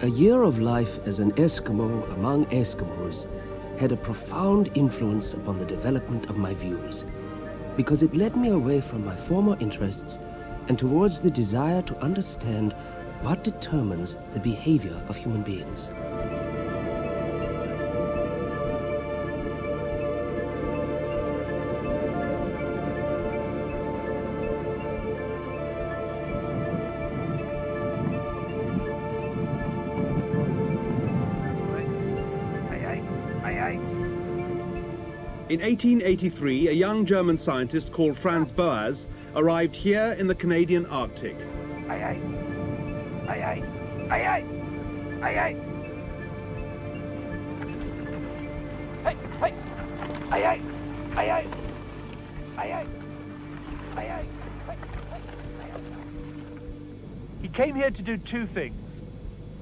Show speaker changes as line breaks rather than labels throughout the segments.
A year of life as an Eskimo among Eskimos had a profound influence upon the development of my views, because it led me away from my former interests and towards the desire to understand what determines the behavior of human beings.
In 1883, a young German scientist called Franz Boas arrived here in the Canadian Arctic.
He came here to do two things.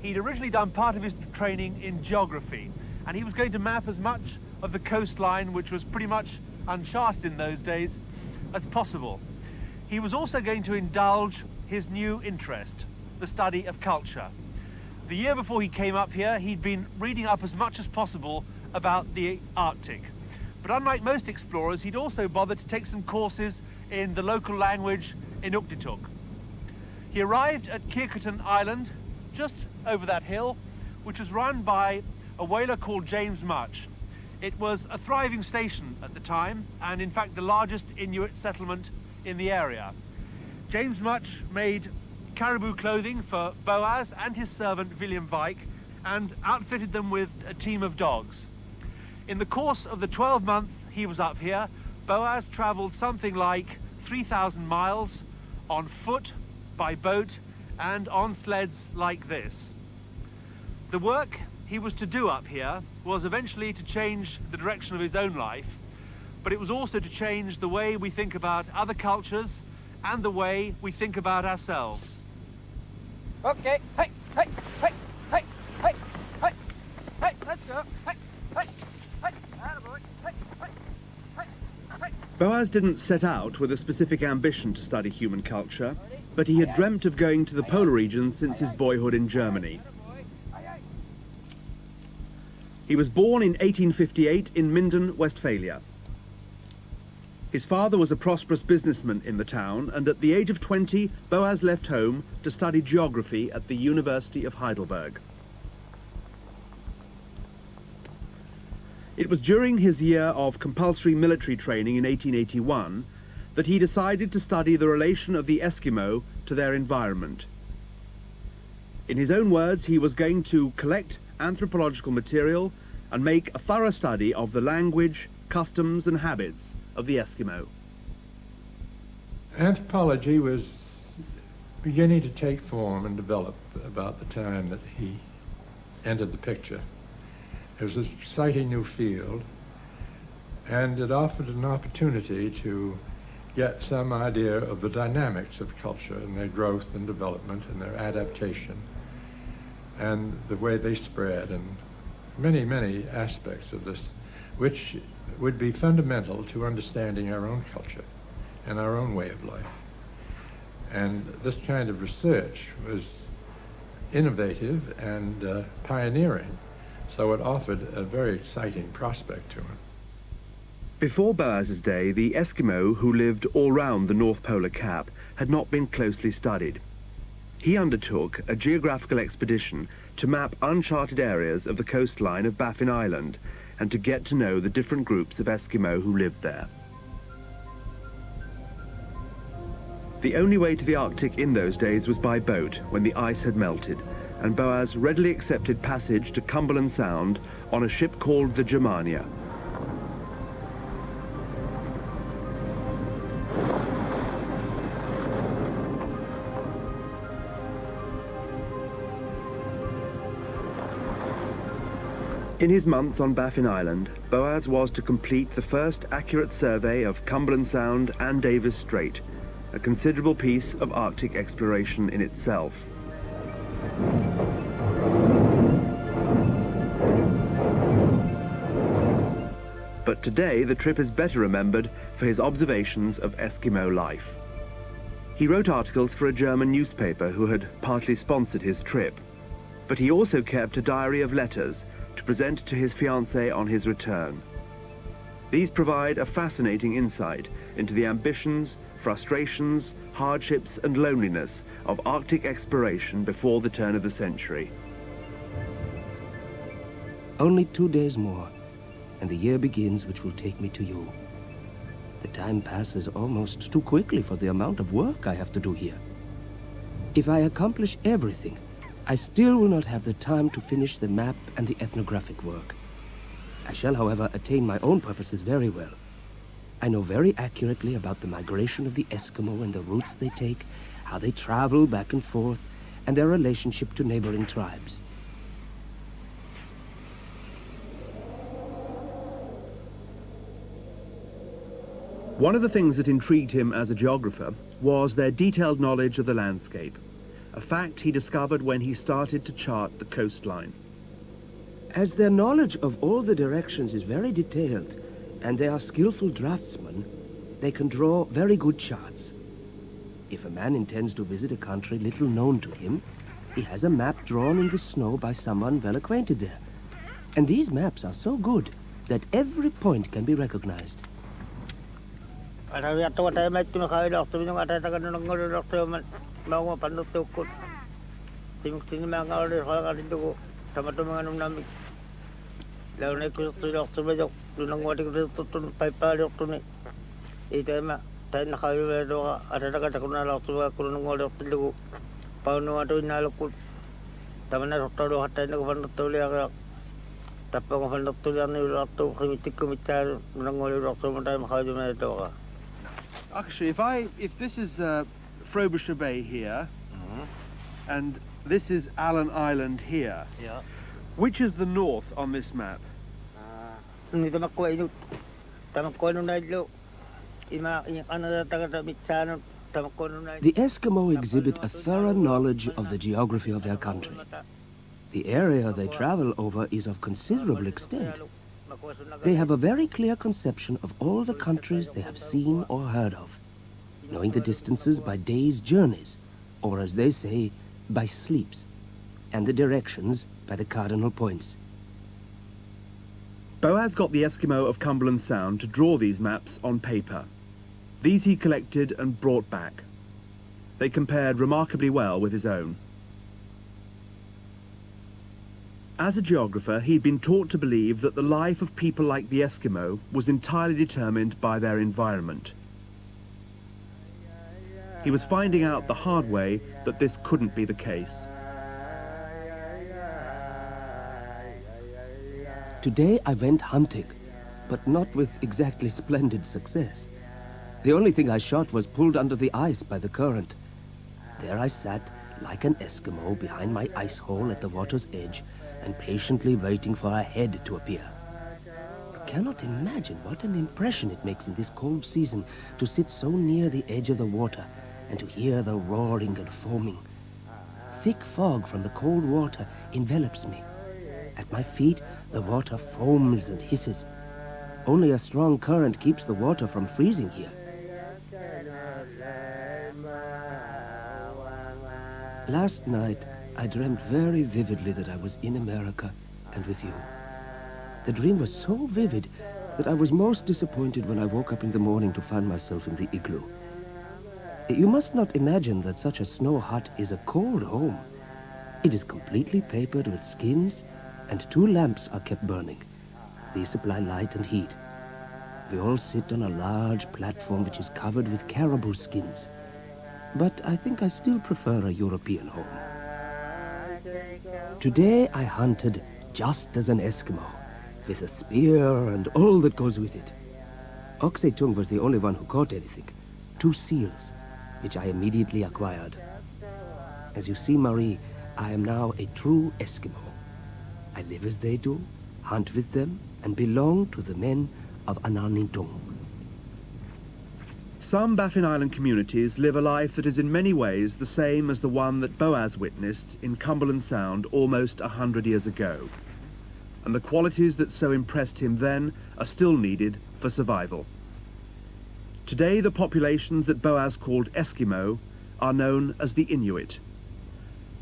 He'd originally done part of his training in geography, and he was going to map as much of the coastline, which was pretty much uncharted in those days, as possible. He was also going to indulge his new interest, the study of culture. The year before he came up here, he'd been reading up as much as possible about the Arctic. But unlike most explorers, he'd also bothered to take some courses in the local language, Inuit. He arrived at Kirketon Island, just over that hill, which was run by a whaler called James Much. It was a thriving station at the time, and in fact the largest Inuit settlement in the area. James Much made caribou clothing for Boas and his servant William Vike, and outfitted them with a team of dogs. In the course of the 12 months he was up here, Boas travelled something like 3,000 miles on foot, by boat, and on sleds like this. The work he was to do up here was eventually to change the direction of his own life, but it was also to change the way we think about other cultures and the way we think about ourselves.
Okay, hey, hey, hey, hey, hey, hey, hey, let's go, hey, hey, hey, attaboy, hey, hey, hey, hey.
Boas didn't set out with a specific ambition to study human culture, but he had dreamt of going to the polar regions since his boyhood in Germany. He was born in 1858 in Minden, Westphalia. His father was a prosperous businessman in the town, and at the age of 20, Boas left home to study geography at the University of Heidelberg. It was during his year of compulsory military training in 1881 that he decided to study the relation of the Eskimo to their environment. In his own words, he was going to collect anthropological material and make a thorough study of the language, customs and habits of the Eskimo.
Anthropology was beginning to take form and develop about the time that he entered the picture. It was an exciting new field, and it offered an opportunity to get some idea of the dynamics of culture and their growth and development and their adaptation and the way they spread, and many, many aspects of this, which would be fundamental to understanding our own culture and our own way of life. And this kind of research was innovative and pioneering, So it offered a very exciting prospect to him.
Before Boas's day, the Eskimo who lived all round the North Polar Cap had not been closely studied. He undertook a geographical expedition to map uncharted areas of the coastline of Baffin Island and to get to know the different groups of Eskimo who lived there. The only way to the Arctic in those days was by boat when the ice had melted, and Boas readily accepted passage to Cumberland Sound on a ship called the Germania. In his months on Baffin Island, Boas was to complete the first accurate survey of Cumberland Sound and Davis Strait, a considerable piece of Arctic exploration in itself. But today the trip is better remembered for his observations of Eskimo life. He wrote articles for a German newspaper who had partly sponsored his trip, but he also kept a diary of letters to present to his fiancée on his return. These provide a fascinating insight into the ambitions, frustrations, hardships and loneliness of Arctic exploration before the turn of the century.
Only 2 days more, and the year begins which will take me to you. The time passes almost too quickly for the amount of work I have to do here. If I accomplish everything, I still will not have the time to finish the map and the ethnographic work. I shall, however, attain my own purposes very well. I know very accurately about the migration of the Eskimo and the routes they take, how they travel back and forth, and their relationship to neighboring tribes.
One of the things that intrigued him as a geographer was their detailed knowledge of the landscape, a fact he discovered when he started to chart the coastline.
As their knowledge of all the directions is very detailed, and they are skillful draftsmen, they can draw very good charts. If a man intends to visit a country little known to him, he has a map drawn in the snow by someone well acquainted there. And these maps are so good that every point can be recognized.
Actually, if this is Frobisher Bay here, and this is Allen Island here,
Yeah.
which is the north on this map?
The Eskimo exhibit a thorough knowledge of the geography of their country. The area they travel over is of considerable extent. They have a very clear conception of all the countries they have seen or heard of, knowing the distances by days' journeys, or as they say, by sleeps, and the directions by the cardinal points.
Boas got the Eskimo of Cumberland Sound to draw these maps on paper. These he collected and brought back. They compared remarkably well with his own. As a geographer, he'd been taught to believe that the life of people like the Eskimo was entirely determined by their environment. He was finding out the hard way that this couldn't be the case.
Today I went hunting, but not with exactly splendid success. The only thing I shot was pulled under the ice by the current. There I sat, like an Eskimo, behind my ice hole at the water's edge, and patiently waiting for a head to appear. I cannot imagine what an impression it makes in this cold season to sit so near the edge of the water and to hear the roaring and foaming. Thick fog from the cold water envelops me. At my feet, the water foams and hisses. Only a strong current keeps the water from freezing here. Last night, I dreamt very vividly that I was in America and with you. The dream was so vivid that I was most disappointed when I woke up in the morning to find myself in the igloo. You must not imagine that such a snow hut is a cold home. It is completely papered with skins, and 2 lamps are kept burning. These supply light and heat. We all sit on a large platform which is covered with caribou skins. But I think I still prefer a European home. Today I hunted just as an Eskimo, with a spear and all that goes with it. Oksetung was the only one who caught anything. 2 seals, which I immediately acquired. As you see, Marie, I am now a true Eskimo. I live as they do, hunt with them, and belong to the men of Anarnitung.
Some Baffin Island communities live a life that is in many ways the same as the one that Boas witnessed in Cumberland Sound almost 100 years ago. And the qualities that so impressed him then are still needed for survival. Today, the populations that Boas called Eskimo are known as the Inuit.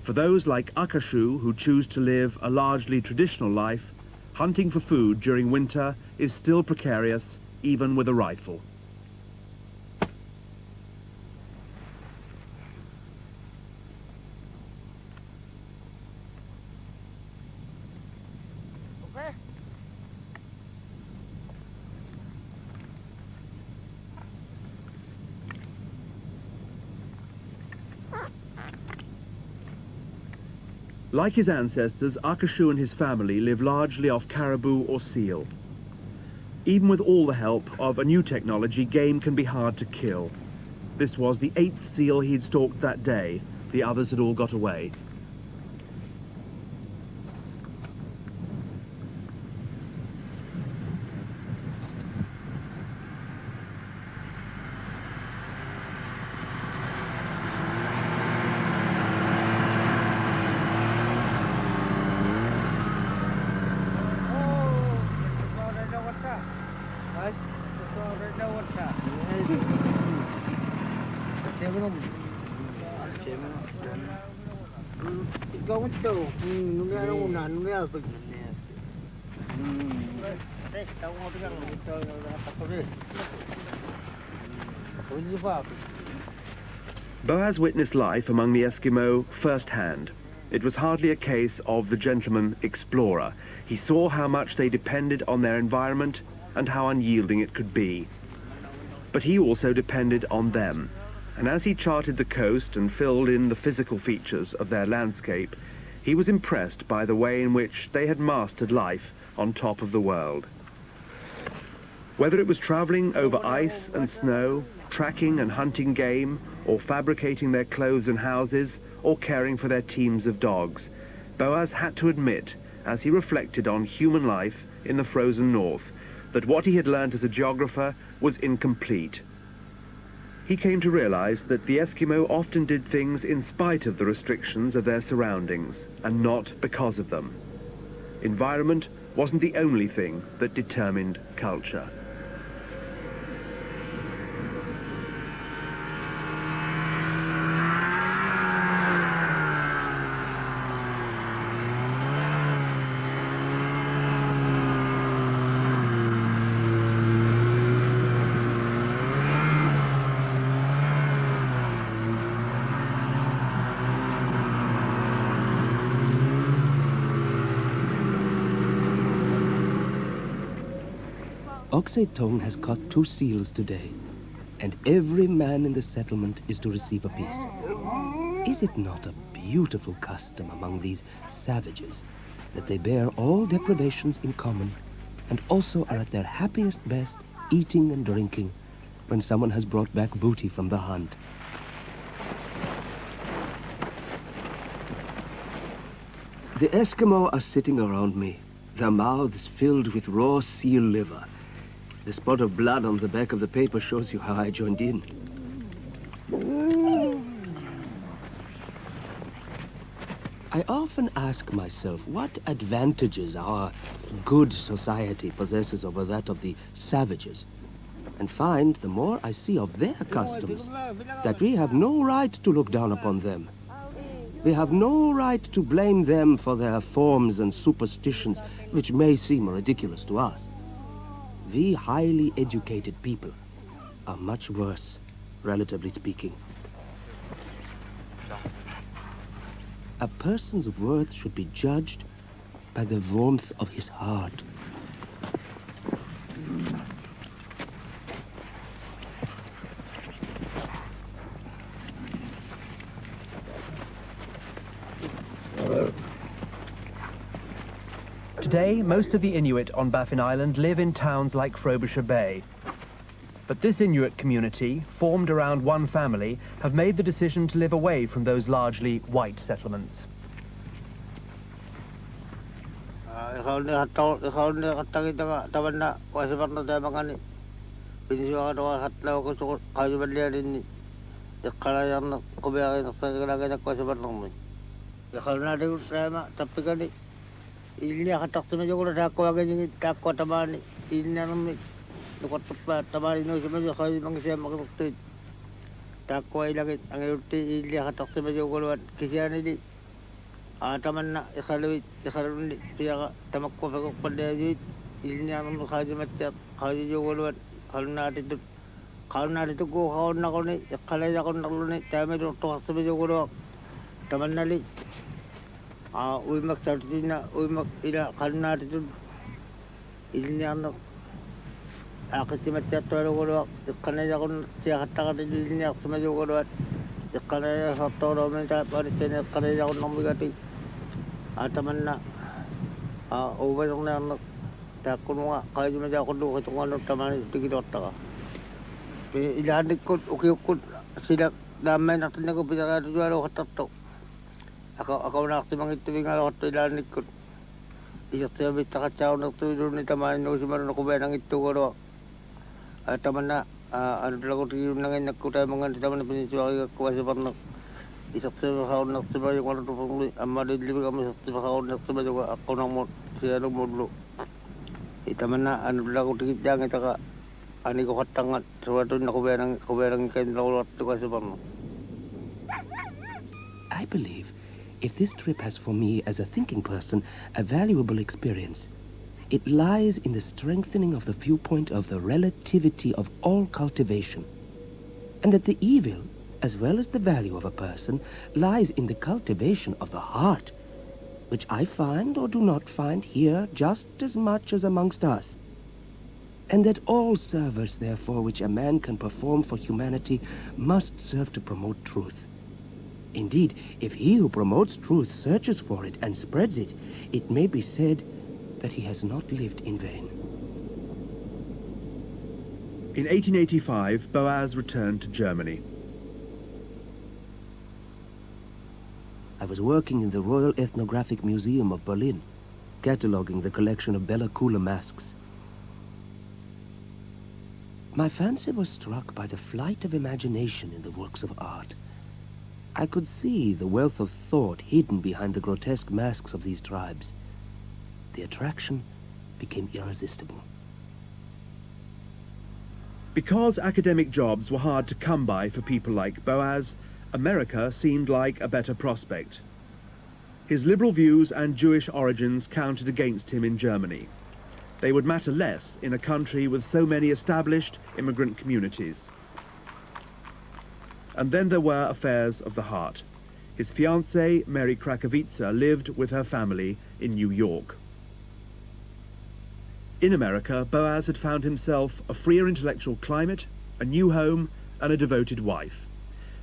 For those like Akashu who choose to live a largely traditional life, hunting for food during winter is still precarious, even with a rifle. Like his ancestors, Akashu and his family live largely off caribou or seal. Even with all the help of a new technology, game can be hard to kill. This was the 8th seal he'd stalked that day. The others had all got away. Boas witnessed life among the Eskimo firsthand. It was hardly a case of the gentleman explorer. He saw how much they depended on their environment and how unyielding it could be. But he also depended on them. And as he charted the coast and filled in the physical features of their landscape, he was impressed by the way in which they had mastered life on top of the world. Whether it was traveling over ice and snow, tracking and hunting game, or fabricating their clothes and houses, or caring for their teams of dogs, Boas had to admit, as he reflected on human life in the frozen north, that what he had learned as a geographer was incomplete. He came to realize that the Eskimo often did things in spite of the restrictions of their surroundings, and not because of them. Environment wasn't the only thing that determined culture.
Oksetung has caught 2 seals today, and every man in the settlement is to receive a piece. Is it not a beautiful custom among these savages that they bear all deprivations in common and also are at their happiest best eating and drinking when someone has brought back booty from the hunt? The Eskimo are sitting around me, their mouths filled with raw seal liver. The spot of blood on the back of the paper shows you how I joined in. I often ask myself what advantages our good society possesses over that of the savages, and find, the more I see of their customs, that we have no right to look down upon them. We have no right to blame them for their forms and superstitions, which may seem ridiculous to us. We highly educated people are much worse, relatively speaking. A person's worth should be judged by the warmth of his heart.
Today, most of the Inuit on Baffin Island live in towns like Frobisher Bay. But this Inuit community, formed around one family, have made the decision to live away from those largely white settlements. I believe if this trip has for me, as a thinking person, a valuable experience, it lies in the strengthening of the viewpoint of the relativity of all cultivation, and that the evil, as well as the value of a person, lies in the cultivation of the heart, which I find or do not find here just as much as amongst us. And that all service, therefore, which a man can perform for humanity must serve to promote truth. Indeed, if he who promotes truth searches for it and spreads it, it may be said that he has not lived in vain. In 1885, Boas returned to Germany.
I was working in the Royal Ethnographic Museum of Berlin, cataloguing the collection of Bella Coola masks. My fancy was struck by the flight of imagination in the works of art. I could see the wealth of thought hidden behind the grotesque masks of these tribes. The attraction became irresistible.
Because academic jobs were hard to come by for people like Boas, America seemed like a better prospect. His liberal views and Jewish origins counted against him in Germany. They would matter less in a country with so many established immigrant communities. And then there were affairs of the heart. His fiancée, Mary Krakowitza, lived with her family in New York. In America, Boas had found himself a freer intellectual climate, a new home, and a devoted wife.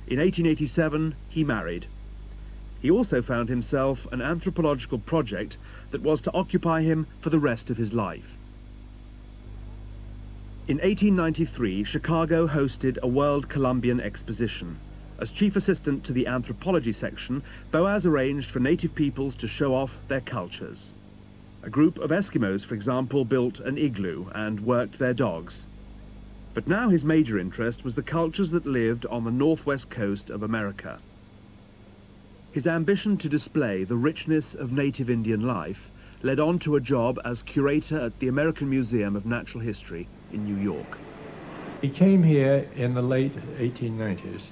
In 1887, he married. He also found himself an anthropological project that was to occupy him for the rest of his life. In 1893, Chicago hosted a World Columbian Exposition. As chief assistant to the anthropology section, Boas arranged for native peoples to show off their cultures. A group of Eskimos, for example, built an igloo and worked their dogs. But now his major interest was the cultures that lived on the northwest coast of America. His ambition to display the richness of native Indian life led on to a job as curator at the American Museum of Natural History in New York.
He came here in the late 1890s,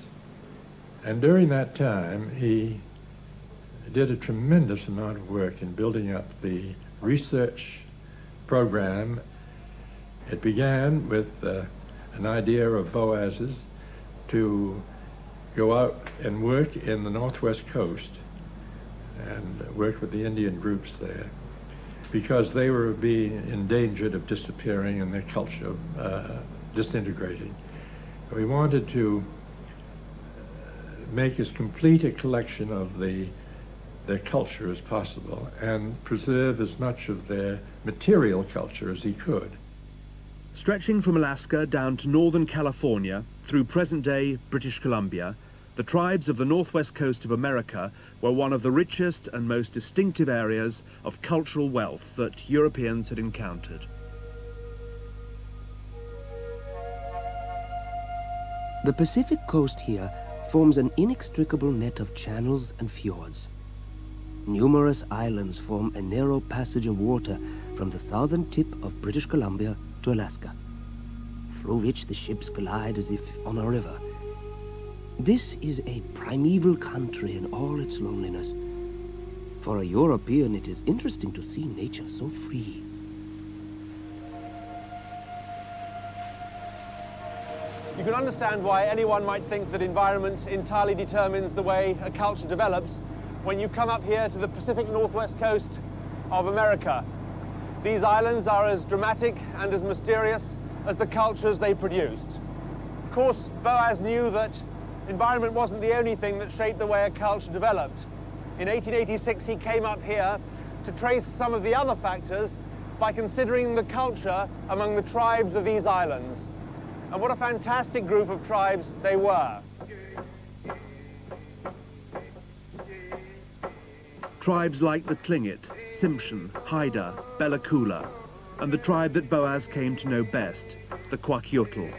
and during that time he did a tremendous amount of work in building up the research program. It began with an idea of Boas's to go out and work in the northwest coast and work with the Indian groups there, because they were being endangered of disappearing and their culture disintegrating. We wanted to make as complete a collection of their culture as possible and preserve as much of their material culture as he could.
Stretching from Alaska down to northern California, through present-day British Columbia, the tribes of the northwest coast of America were one of the richest and most distinctive areas of cultural wealth that Europeans had encountered.
The Pacific coast here forms an inextricable net of channels and fjords. Numerous islands form a narrow passage of water from the southern tip of British Columbia to Alaska, through which the ships glide as if on a river. This is a primeval country in all its loneliness. For a European, it is interesting to see nature so free.
You can understand why anyone might think that environment entirely determines the way a culture develops when you come up here to the Pacific Northwest coast of America. These islands are as dramatic and as mysterious as the cultures they produced. Of course, Boas knew that environment wasn't the only thing that shaped the way a culture developed. In 1886, he came up here to trace some of the other factors by considering the culture among the tribes of these islands. And what a fantastic group of tribes they were.
Tribes like the Tlingit, Tsimshian, Haida, Bella Coola, and the tribe that Boas came to know best, the Kwakiutl.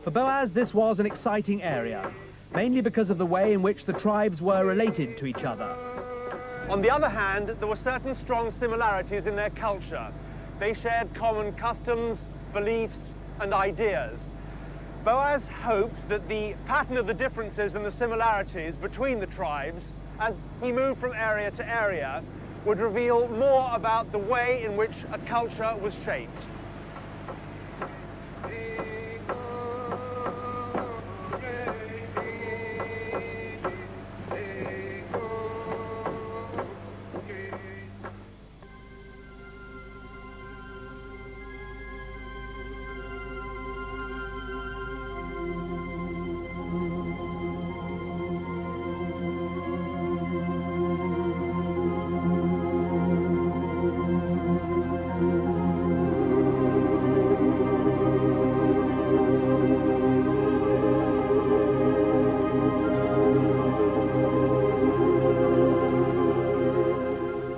For Boas, this was an exciting area, mainly because of the way in which the tribes were related to each other.
On the other hand, there were certain strong similarities in their culture. They shared common customs, beliefs, and ideas. Boas hoped that the pattern of the differences and the similarities between the tribes, as he moved from area to area, would reveal more about the way in which a culture was shaped.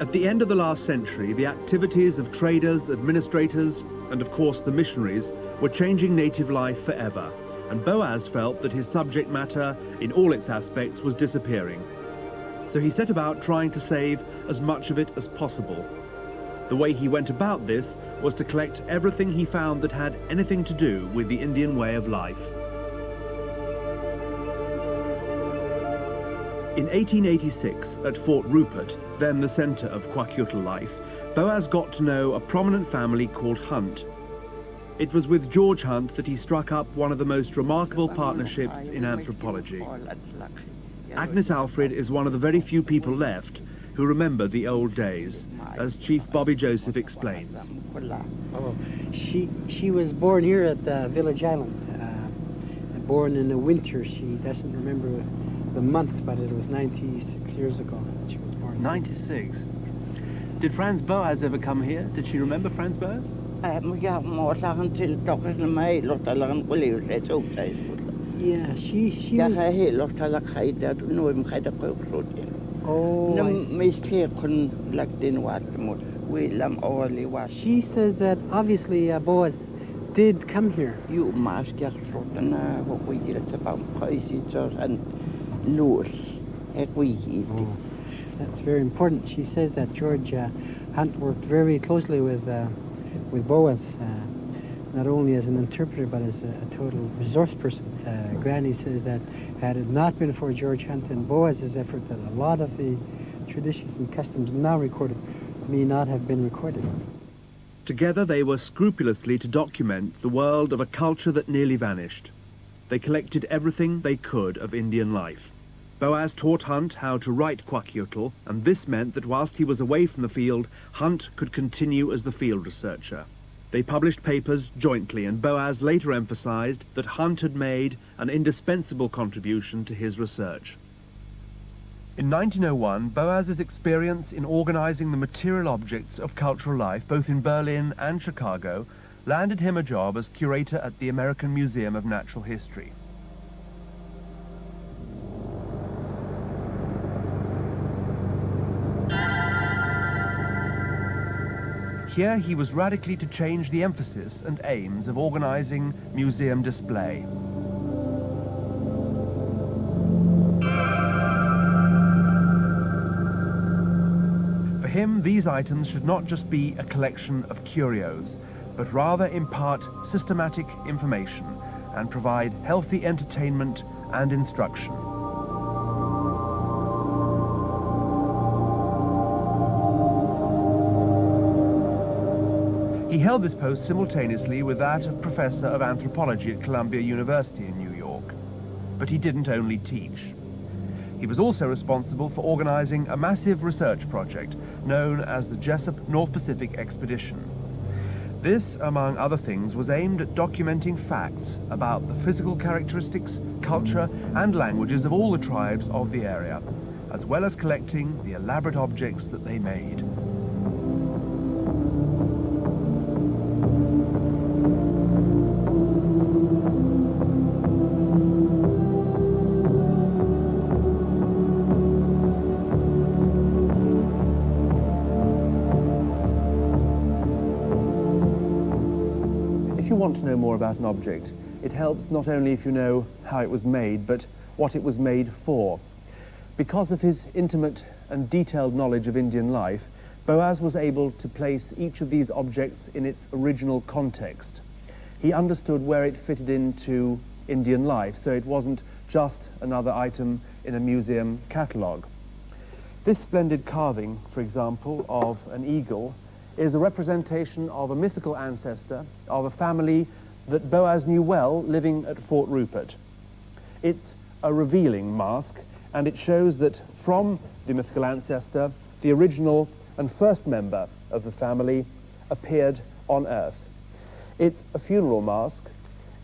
At the end of the last century, the activities of traders, administrators, and of course the missionaries were changing native life forever, and Boas felt that his subject matter, in all its aspects, was disappearing. So he set about trying to save as much of it as possible. The way he went about this was to collect everything he found that had anything to do with the Indian way of life. In 1886, at Fort Rupert, then the centre of Kwakiutl life, Boas got to know a prominent family called Hunt. It was with George Hunt that he struck up one of the most remarkable partnerships in anthropology. Agnes Alfred is one of the very few people left who remember the old days, as Chief Bobby Joseph explains.
Oh, she was born here at Village Island. Born in the winter. She doesn't remember the month, but it was 96 years ago that she was born.
96. Did Franz Boas ever come here? Did she remember Franz Boas?
Yeah, she was... Oh, she says that obviously Boas did come here.
Oh,
that's very important. She says that George Hunt worked very closely with Boas not only as an interpreter, but as a total resource person. Granny says that had it not been for George Hunt and Boas's effort, that a lot of the traditions and customs now recorded may not have been recorded.
Together they were scrupulously to document the world of a culture that nearly vanished. They collected everything they could of Indian life. Boas taught Hunt how to write Kwakiutl, and this meant that whilst he was away from the field, Hunt could continue as the field researcher. They published papers jointly, and Boas later emphasized that Hunt had made an indispensable contribution to his research. In 1901, Boas's experience in organizing the material objects of cultural life, both in Berlin and Chicago, landed him a job as curator at the American Museum of Natural History. Here he was radically to change the emphasis and aims of organizing museum display. For him, these items should not just be a collection of curios, but rather impart systematic information and provide healthy entertainment and instruction. He held this post simultaneously with that of Professor of Anthropology at Columbia University in New York. But he didn't only teach. He was also responsible for organizing a massive research project known as the Jessup North Pacific Expedition. This, among other things, was aimed at documenting facts about the physical characteristics, culture, and languages of all the tribes of the area, as well as collecting the elaborate objects that they made. If you want to know more about an object, it helps not only if you know how it was made, but what it was made for. Because of his intimate and detailed knowledge of Indian life, Boas was able to place each of these objects in its original context. He understood where it fitted into Indian life, so it wasn't just another item in a museum catalogue. This splendid carving, for example, of an eagle, is a representation of a mythical ancestor of a family that Boas knew well living at Fort Rupert. It's a revealing mask, and it shows that from the mythical ancestor, the original and first member of the family appeared on Earth. It's a funeral mask,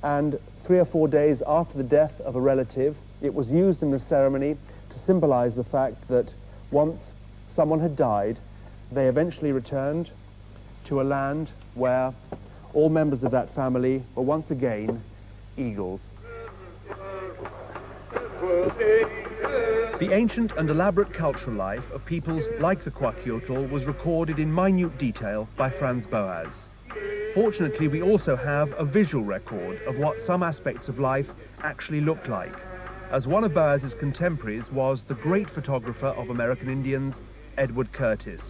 and 3 or 4 days after the death of a relative, it was used in the ceremony to symbolize the fact that once someone had died, they eventually returned to a land where all members of that family were once again eagles. The ancient and elaborate cultural life of peoples like the Kwakiutl was recorded in minute detail by Franz Boas. Fortunately, we also have a visual record of what some aspects of life actually looked like, as one of Boas's contemporaries was the great photographer of American Indians, Edward Curtis.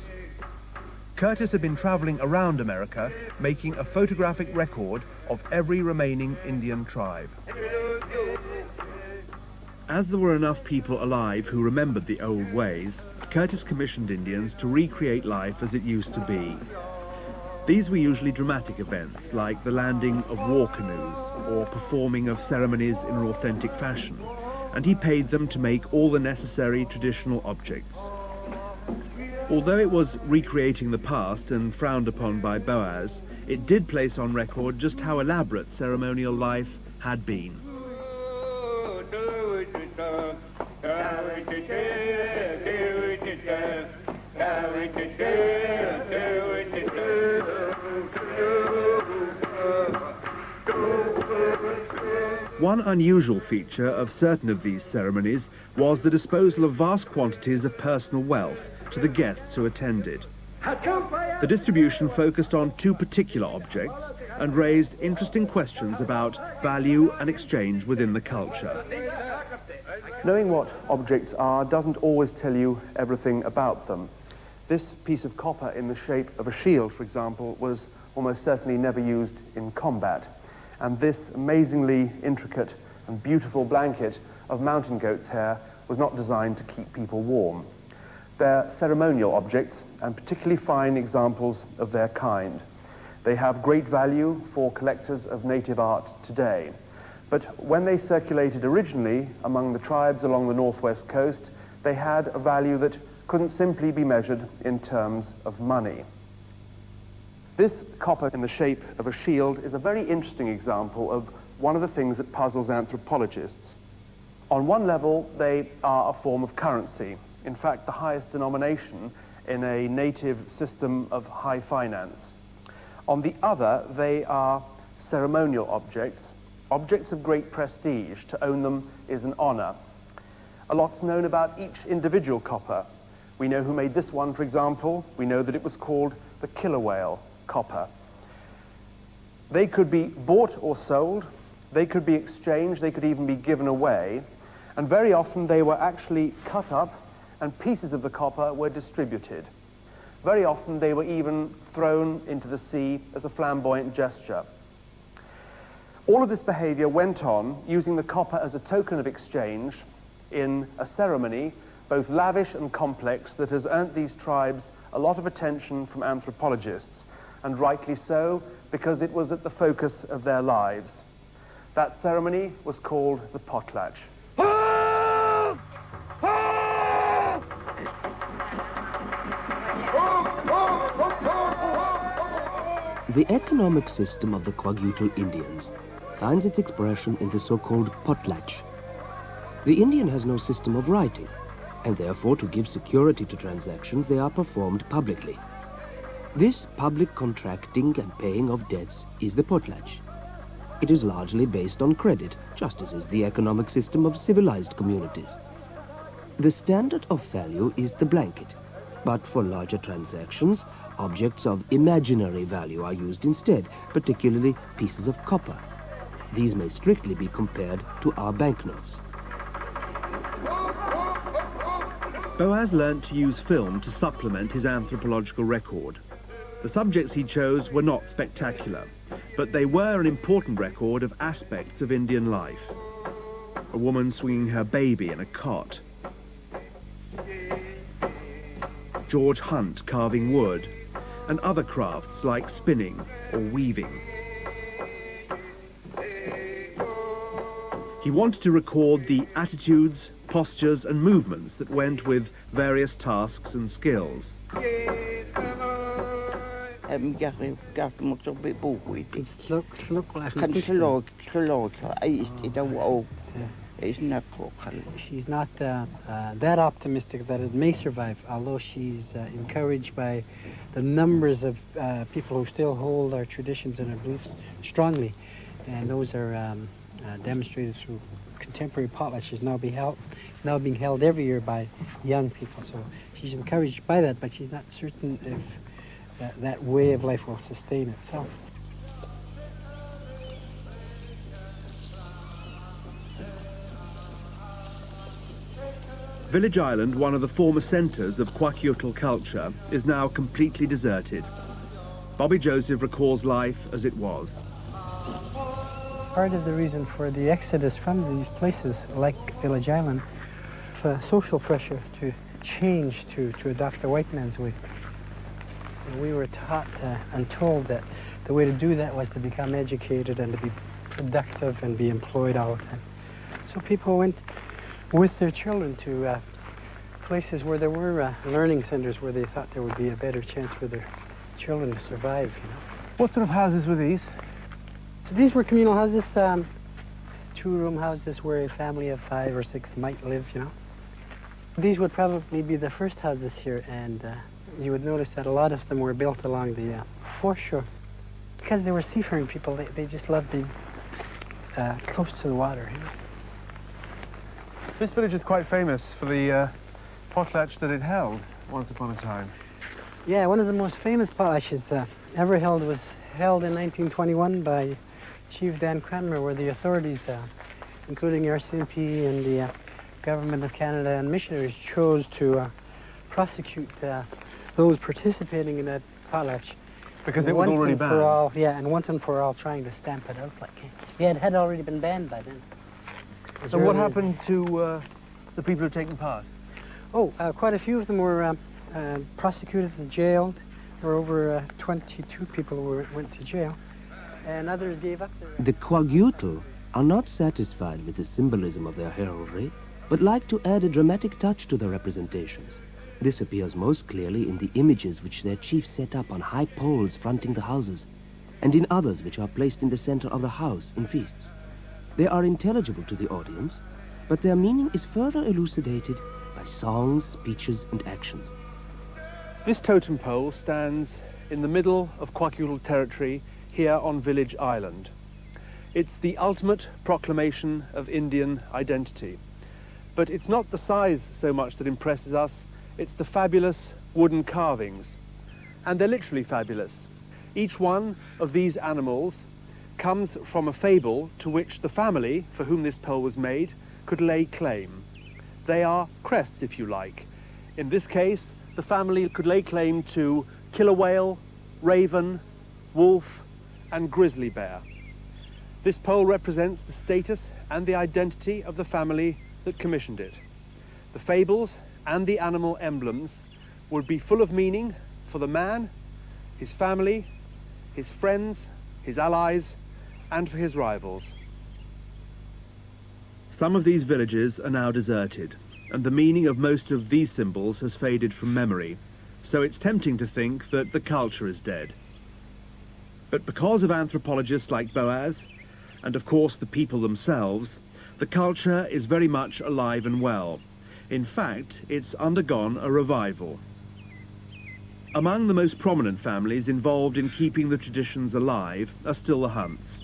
Curtis had been traveling around America, making a photographic record of every remaining Indian tribe. As there were enough people alive who remembered the old ways, Curtis commissioned Indians to recreate life as it used to be. These were usually dramatic events, like the landing of war canoes or performing of ceremonies in an authentic fashion, and he paid them to make all the necessary traditional objects. Although it was recreating the past and frowned upon by Boas, it did place on record just how elaborate ceremonial life had been. One unusual feature of certain of these ceremonies was the disposal of vast quantities of personal wealth to the guests who attended. The distribution focused on 2 particular objects and raised interesting questions about value and exchange within the culture. Knowing what objects are doesn't always tell you everything about them. This piece of copper in the shape of a shield, for example, was almost certainly never used in combat. And this amazingly intricate and beautiful blanket of mountain goat's hair was not designed to keep people warm. They're ceremonial objects, and particularly fine examples of their kind. They have great value for collectors of native art today. But when they circulated originally among the tribes along the northwest coast, they had a value that couldn't simply be measured in terms of money. This copper in the shape of a shield is a very interesting example of one of the things that puzzles anthropologists. On one level, they are a form of currency, in fact, the highest denomination in a native system of high finance. On the other, they are ceremonial objects, objects of great prestige. To own them is an honor. A lot's known about each individual copper. We know who made this one, for example. We know that it was called the killer whale copper. They could be bought or sold, they could be exchanged, they could even be given away, and very often they were actually cut up and pieces of the copper were distributed. Very often they were even thrown into the sea as a flamboyant gesture. All of this behavior went on using the copper as a token of exchange in a ceremony both lavish and complex that has earned these tribes a lot of attention from anthropologists, and rightly so, because it was at the focus of their lives. That ceremony was called the potlatch.
The economic system of the Kwakiutl Indians finds its expression in the so-called potlatch. The Indian has no system of writing, and therefore to give security to transactions they are performed publicly. This public contracting and paying of debts is the potlatch. It is largely based on credit, just as is the economic system of civilized communities. The standard of value is the blanket, but for larger transactions, objects of imaginary value are used instead, particularly pieces of copper. These may strictly be compared to our banknotes.
Boas learnt to use film to supplement his anthropological record. The subjects he chose were not spectacular, but they were an important record of aspects of Indian life. A woman swinging her baby in a cot. George Hunt carving wood, and other crafts like spinning or weaving. He wanted to record the attitudes, postures and movements that went with various tasks and skills.
She's not that optimistic that it may survive, although she's encouraged by the numbers of people who still hold our traditions and our beliefs strongly, and those are demonstrated through contemporary potlatches now being held every year by young people. So she's encouraged by that, but she's not certain if that way of life will sustain itself.
Village Island, one of the former centres of Kwakiutl culture, is now completely deserted. Bobby Joseph recalls life as it was.
Part of the reason for the exodus from these places, like Village Island, social pressure to change, to adopt the white man's way. And we were taught and told that the way to do that was to become educated and to be productive and be employed all the time. So people went with their children to places where there were learning centers where they thought there would be a better chance for their children to survive, you know.
What sort of houses were these?
So these were communal houses, two-room houses where a family of 5 or 6 might live, you know. These would probably be the first houses here, and you would notice that a lot of them were built along the foreshore. Because they were seafaring people, they just loved being close to the water, you know.
This village is quite famous for the potlatch that it held once upon a time.
Yeah, one of the most famous potlatches ever held was held in 1921 by Chief Dan Cranmer, where the authorities, including RCMP and the Government of Canada and missionaries, chose to prosecute those participating in that potlatch
Because it was already
Once and
banned.
for all, yeah, and once and for all trying to stamp it out like it had already been banned by then.
So what happened to the people who taken part?
Oh, quite a few of them were prosecuted and jailed. There were over 22 people who went to jail, and others gave up their...
The Kwakiutl are not satisfied with the symbolism of their heraldry, but like to add a dramatic touch to their representations. This appears most clearly in the images which their chiefs set up on high poles fronting the houses, and in others which are placed in the center of the house in feasts. They are intelligible to the audience, but their meaning is further elucidated by songs, speeches, and actions.
This totem pole stands in the middle of Kwakiutl territory here on Village Island. It's the ultimate proclamation of Indian identity. But it's not the size so much that impresses us, it's the fabulous wooden carvings. And they're literally fabulous. Each one of these animals comes from a fable to which the family for whom this pole was made could lay claim. They are crests, if you like. In this case, the family could lay claim to killer whale, raven, wolf, and grizzly bear. This pole represents the status and the identity of the family that commissioned it. The fables and the animal emblems would be full of meaning for the man, his family, his friends, his allies, and for his rivals. Some of these villages are now deserted, and the meaning of most of these symbols has faded from memory, so it's tempting to think that the culture is dead. But because of anthropologists like Boas, and of course the people themselves, the culture is very much alive and well. In fact, it's undergone a revival. Among the most prominent families involved in keeping the traditions alive are still the Hunts.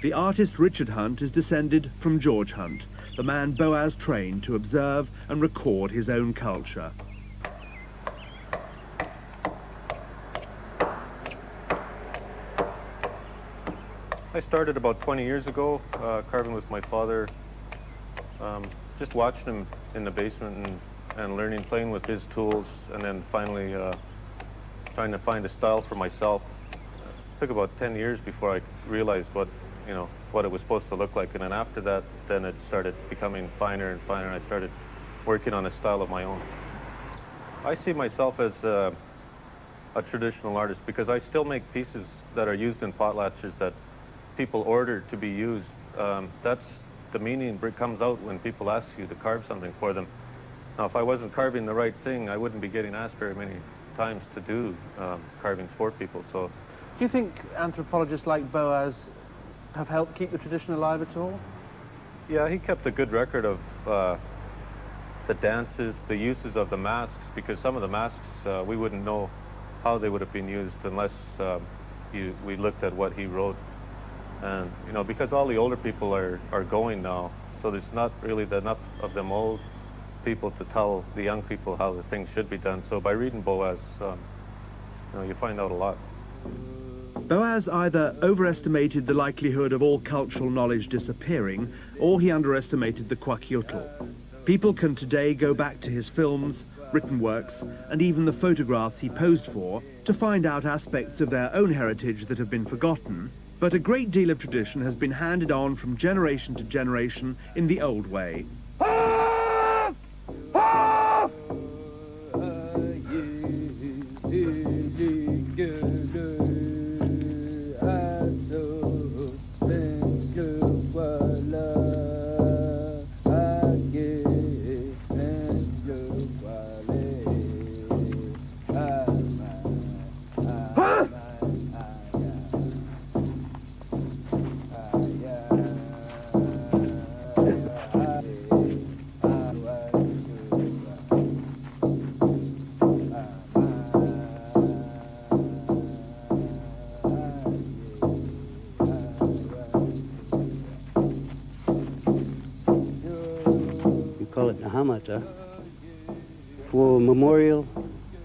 The artist Richard Hunt is descended from George Hunt, the man Boas trained to observe and record his own culture.
I started about 20 years ago, carving with my father, just watching him in the basement and learning, playing with his tools, and then finally trying to find a style for myself. It took about 10 years before I realized what it was supposed to look like, and then after that, then it started becoming finer and finer, and I started working on a style of my own. I see myself as a traditional artist because I still make pieces that are used in potlatches that people order to be used. That's the meaning comes out when people ask you to carve something for them. Now, if I wasn't carving the right thing, I wouldn't be getting asked very many times to do carvings for people. So,
Do you think anthropologists like Boas have helped keep the tradition alive at all?
yeah, he kept a good record of the dances, the uses of the masks, because some of the masks we wouldn't know how they would have been used unless we looked at what he wrote. And because all the older people are going now, so there's not really enough of them old people to tell the young people how the things should be done. So by reading Boas, you find out a lot.
Boas either overestimated the likelihood of all cultural knowledge disappearing, or he underestimated the Kwakiutl. People can today go back to his films, written works, and even the photographs he posed for to find out aspects of their own heritage that have been forgotten, but a great deal of tradition has been handed on from generation to generation in the old way.
Call it Nahamata, for memorial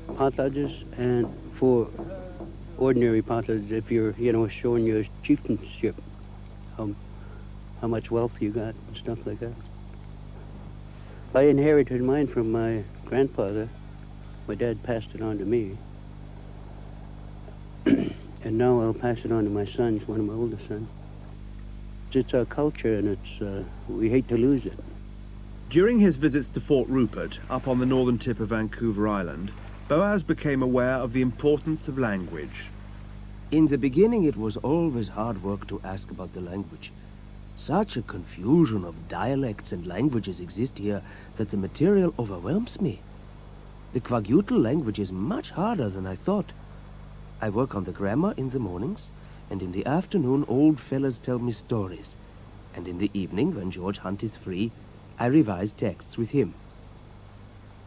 potlatches and for ordinary potlatches if you're, showing your chieftainship, how much wealth you got and stuff like that. I inherited mine from my grandfather. My dad passed it on to me. And now I'll pass it on to my sons, one of my older sons. It's our culture, and we hate to lose it.
During his visits to Fort Rupert, up on the northern tip of Vancouver Island, Boas became aware of the importance of language.
In the beginning, it was always hard work to ask about the language. Such a confusion of dialects and languages exist here that the material overwhelms me. The Kwakiutl language is much harder than I thought. I work on the grammar in the mornings, and in the afternoon old fellas tell me stories. And in the evening, when George Hunt is free, I revise texts with him.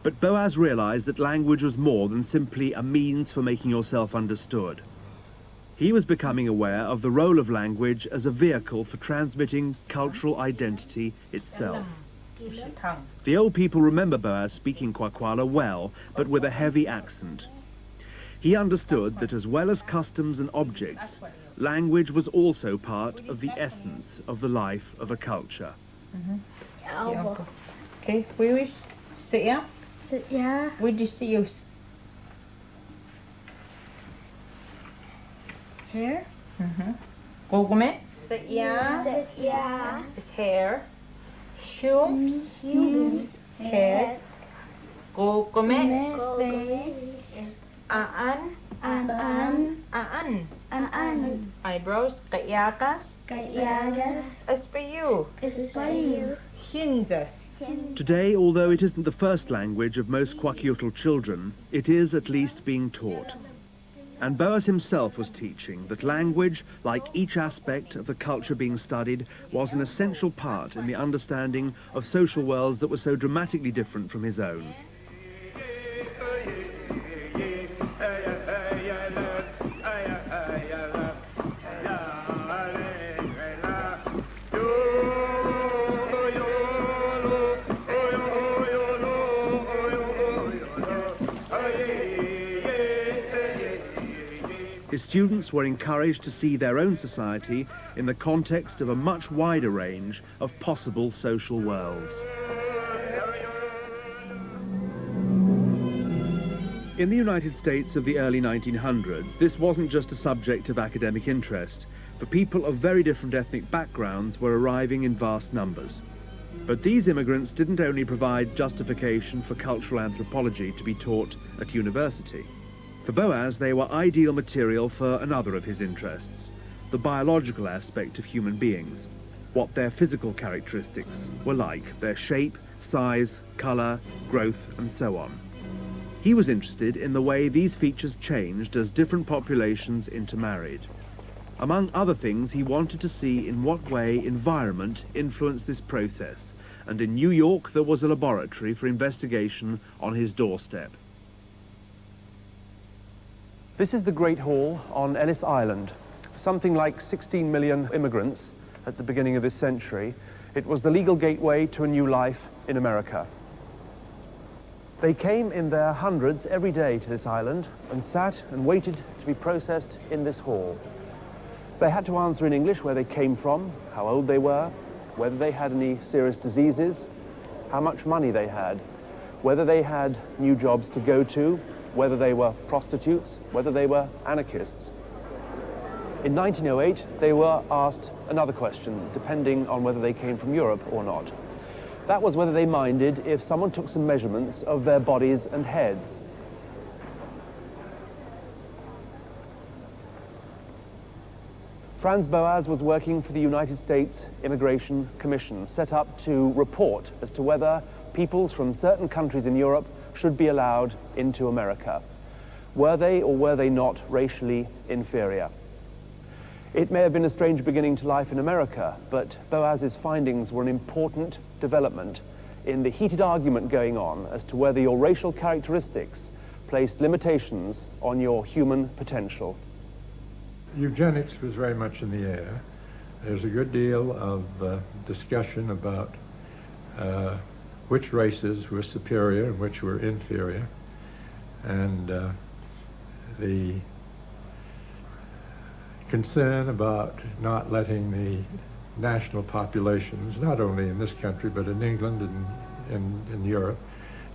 But Boas realized that language was more than simply a means for making yourself understood. He was becoming aware of the role of language as a vehicle for transmitting cultural identity itself. The old people remember Boas speaking Kwakwala well, but with a heavy accent. He understood that as well as customs and objects, language was also part of the essence of the life of a culture.
Okay, we wish sit ya.
Sit ya.
We just see you.
Hair.
Gogomet. Sit ya.
Sit ya.
Is hair. Shoes.
Shoes.
Head. Gogomet.
Face.
Aan.
An.
Eyebrows. Kayakas.
Kayagas.
Espayu.
Espayu.
Hinzas.
Today, although it isn't the first language of most Kwakiutl children, it is at least being taught. And Boas himself was teaching that language, like each aspect of the culture being studied, was an essential part in the understanding of social worlds that were so dramatically different from his own. His students were encouraged to see their own society in the context of a much wider range of possible social worlds. In the United States of the early 1900s, this wasn't just a subject of academic interest, for people of very different ethnic backgrounds were arriving in vast numbers. But these immigrants didn't only provide justification for cultural anthropology to be taught at university. For Boas, they were ideal material for another of his interests, the biological aspect of human beings, what their physical characteristics were like, their shape, size, colour, growth, and so on. He was interested in the way these features changed as different populations intermarried. Among other things, he wanted to see in what way environment influenced this process, and in New York there was a laboratory for investigation on his doorstep. This is the Great Hall on Ellis Island. Something like 16 million immigrants at the beginning of this century. It was the legal gateway to a new life in America. They came in their hundreds every day to this island and sat and waited to be processed in this hall. They had to answer in English where they came from, how old they were, whether they had any serious diseases, how much money they had, whether they had new jobs to go to, whether they were prostitutes, whether they were anarchists. In 1908, they were asked another question, depending on whether they came from Europe or not. That was whether they minded if someone took some measurements of their bodies and heads. Franz Boas was working for the United States Immigration Commission, set up to report as to whether peoples from certain countries in Europe should be allowed into America. Were they or were they not racially inferior? It may have been a strange beginning to life in America, but Boas's findings were an important development in the heated argument going on as to whether your racial characteristics placed limitations on your human potential.
Eugenics was very much in the air. There's a good deal of discussion about which races were superior and which were inferior, and the concern about not letting the national populations, not only in this country but in England and in Europe,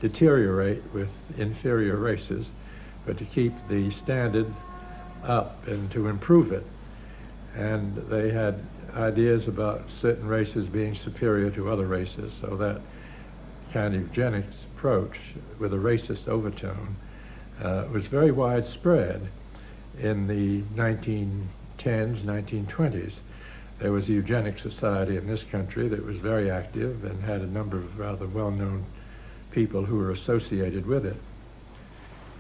deteriorate with inferior races, but to keep the standard up and to improve it. And they had ideas about certain races being superior to other races, so that kind of eugenics approach with a racist overtone was very widespread in the 1910s, 1920s. There was a eugenics society in this country that was very active and had a number of rather well-known people who were associated with it.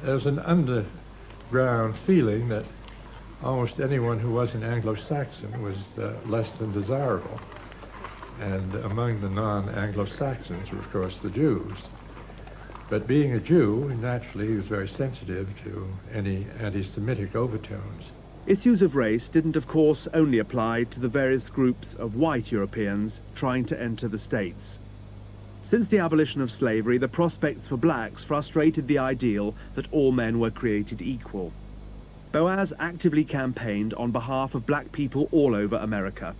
There's an underground feeling that almost anyone who wasn't Anglo-Saxon was less than desirable. And among the non-Anglo-Saxons were, of course, the Jews. But being a Jew, naturally, he was very sensitive to any anti-Semitic overtones.
Issues of race didn't, of course, only apply to the various groups of white Europeans trying to enter the States. Since the abolition of slavery, the prospects for blacks frustrated the ideal that all men were created equal. Boas actively campaigned on behalf of black people all over America.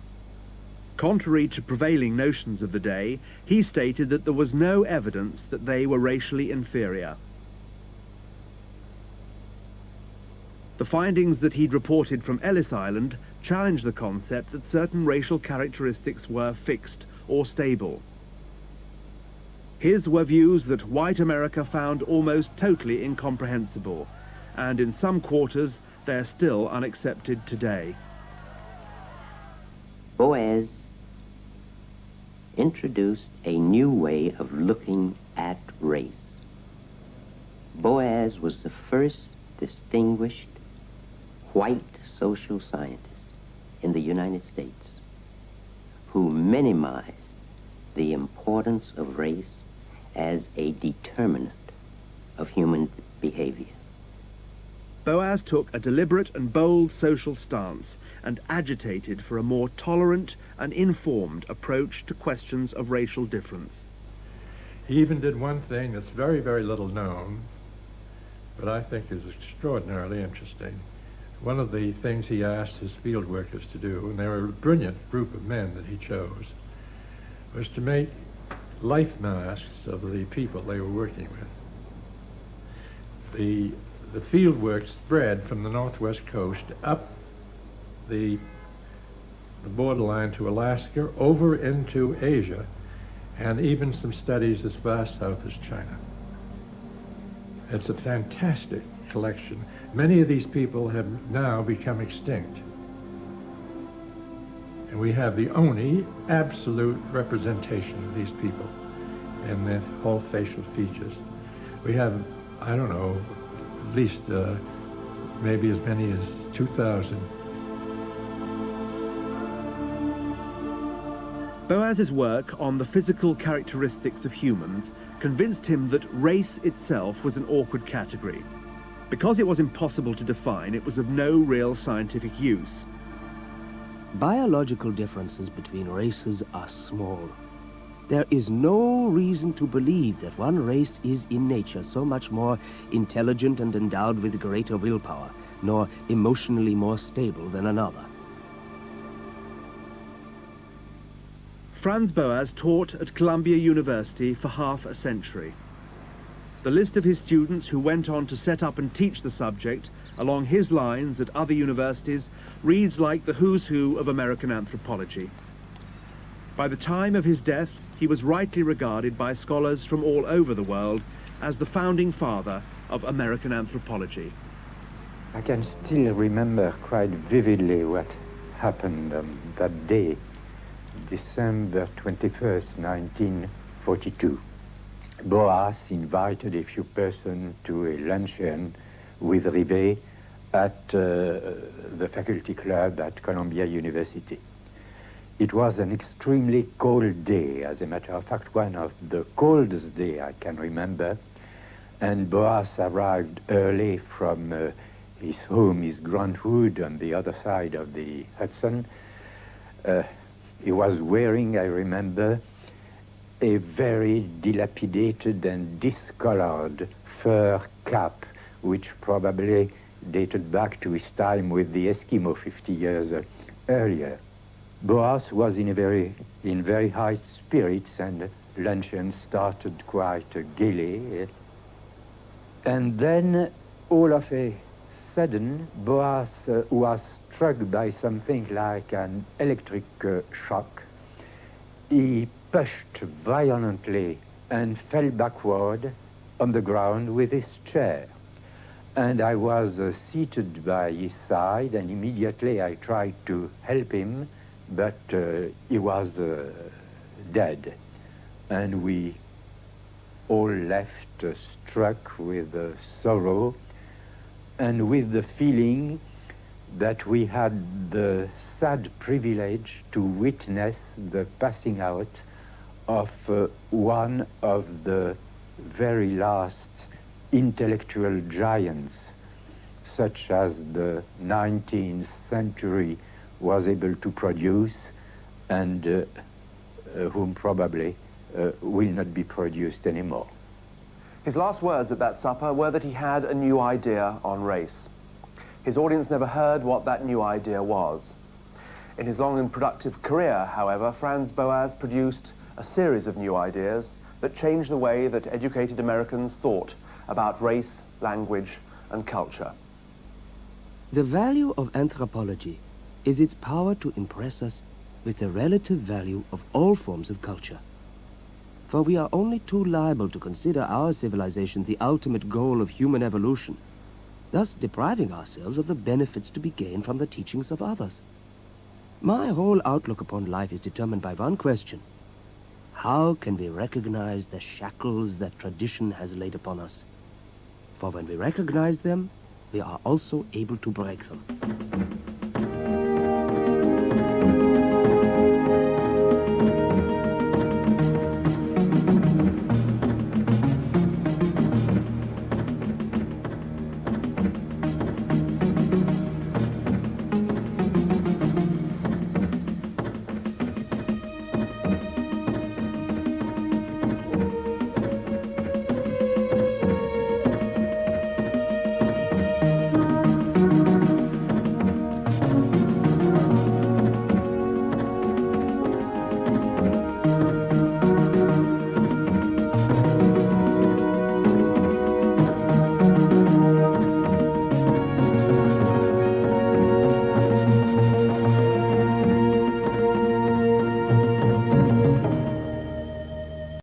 Contrary to prevailing notions of the day, he stated that there was no evidence that they were racially inferior. The findings that he'd reported from Ellis Island challenged the concept that certain racial characteristics were fixed or stable. His were views that white America found almost totally incomprehensible, and in some quarters they're still unaccepted today.
Boas introduced a new way of looking at race. Boas was the first distinguished white social scientist in the United States who minimized the importance of race as a determinant of human behavior.
Boas took a deliberate and bold social stance and agitated for a more tolerant and informed approach to questions of racial difference.
He even did one thing that's very, very little known, but I think is extraordinarily interesting. One of the things he asked his field workers to do, and they were a brilliant group of men that he chose, was to make life masks of the people they were working with. The field work spread from the northwest coast up the borderline to Alaska, over into Asia, and even some studies as far south as China. It's a fantastic collection. Many of these people have now become extinct. And we have the only absolute representation of these people in their whole facial features. We have, I don't know, at least maybe as many as 2,000.
Boas's work on the physical characteristics of humans convinced him that race itself was an awkward category. Because it was impossible to define, it was of no real scientific use.
Biological differences between races are small. There is no reason to believe that one race is in nature so much more intelligent and endowed with greater willpower, nor emotionally more stable than another.
Franz Boas taught at Columbia University for half a century. The list of his students who went on to set up and teach the subject along his lines at other universities reads like the who's who of American anthropology. By the time of his death, he was rightly regarded by scholars from all over the world as the founding father of American anthropology.
I can still remember quite vividly what happened that day, December 21st, 1942. Boas invited a few persons to a luncheon with Rivet at the faculty club at Columbia University. It was an extremely cold day, as a matter of fact, one of the coldest days I can remember, and Boas arrived early from his home, his Grantwood, on the other side of the Hudson. He was wearing, I remember, a very dilapidated and discolored fur cap, which probably dated back to his time with the Eskimo 50 years earlier. Boas was in very high spirits, and luncheon started quite gaily. And then, all of a sudden, Boas was struck by something like an electric shock. He pushed violently and fell backward on the ground with his chair. And I was seated by his side, and immediately I tried to help him, but he was dead. And we all left struck with sorrow and with the feeling that we had the sad privilege to witness the passing out of one of the very last intellectual giants, such as the 19th century was able to produce, and whom probably will not be produced anymore.
His last words at that supper were that he had a new idea on race. His audience never heard what that new idea was. In his long and productive career, however, Franz Boas produced a series of new ideas that changed the way that educated Americans thought about race, language, and culture.
The value of anthropology is its power to impress us with the relative value of all forms of culture. For we are only too liable to consider our civilization the ultimate goal of human evolution, thus depriving ourselves of the benefits to be gained from the teachings of others. My whole outlook upon life is determined by one question: how can we recognize the shackles that tradition has laid upon us? For when we recognize them, we are also able to break them.